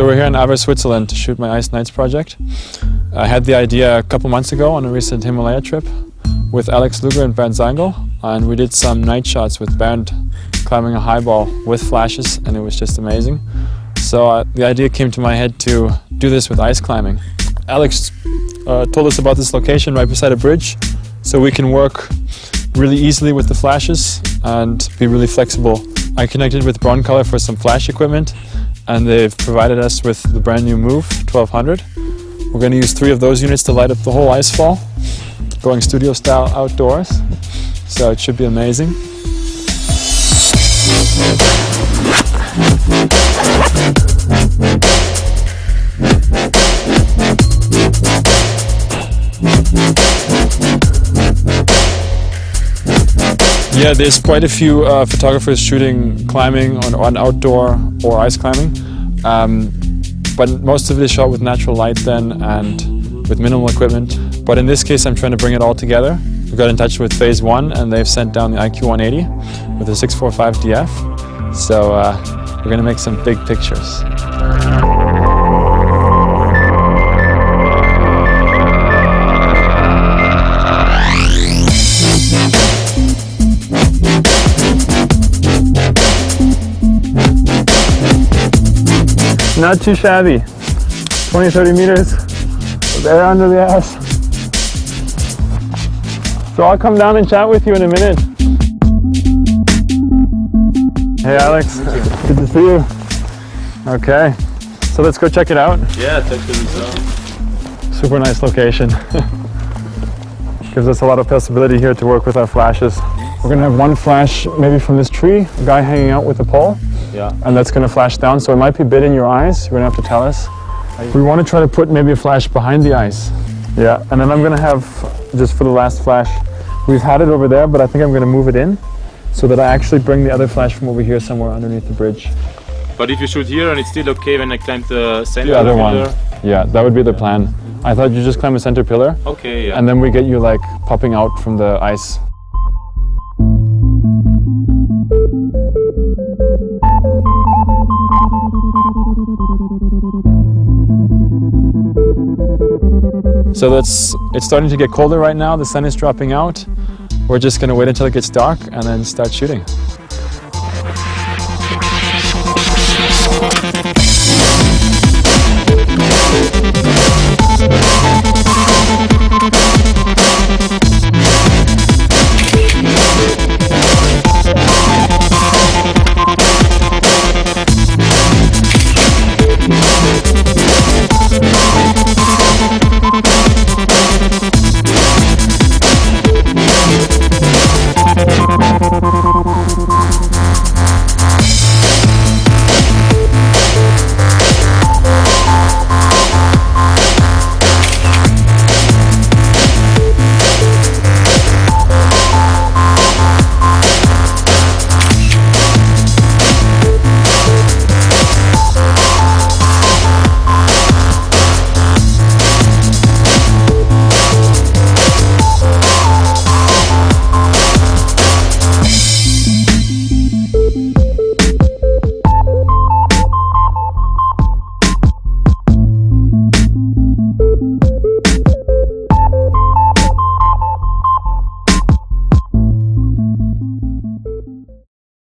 So we're here in Aarhus, Switzerland to shoot my Ice Nights project. I had the idea a couple months ago on a recent Himalaya trip with Alex Luger and Bernd Seingel, and we did some night shots with Bernd climbing a high ball with flashes, and it was just amazing. So the idea came to my head to do this with ice climbing. Alex told us about this location right beside a bridge, so we can work really easily with the flashes and be really flexible. I connected with Broncolor for some flash equipment, and they've provided us with the brand new Move 1200. We're going to use 3 of those units to light up the whole ice fall, going studio style outdoors, so it should be amazing. Yeah, there's quite a few photographers shooting climbing on outdoor or ice climbing, but most of it is shot with natural light then and with minimal equipment. But in this case I'm trying to bring it all together. We got in touch with Phase 1 and they've sent down the IQ 180 with a 645 DF, so we're going to make some big pictures. Not too shabby. 20-30 meters of air under the ass. So I'll come down and chat with you in a minute. Hey Alex, good to see you. Okay, so let's go check it out. Yeah, check it out. Super nice location. Gives us a lot of possibility here to work with our flashes. We're gonna have one flash maybe from this tree, a guy hanging out with a pole. Yeah. And that's going to flash down, so it might be a bit in your eyes. You're going to have to tell us. We want to try to put maybe a flash behind the ice. Yeah, and then I'm going to have, just for the last flash, we've had it over there, but I think I'm going to move it in so that I actually bring the other flash from over here somewhere underneath the bridge. But if you shoot here and it's still okay when I climb the center other pillar? one. Yeah, that would be the plan. I thought you just climb a center pillar. Okay, yeah. And then we get you like popping out from the ice. So it's starting to get colder right now, the sun is dropping out. We're just going to wait until it gets dark and then start shooting.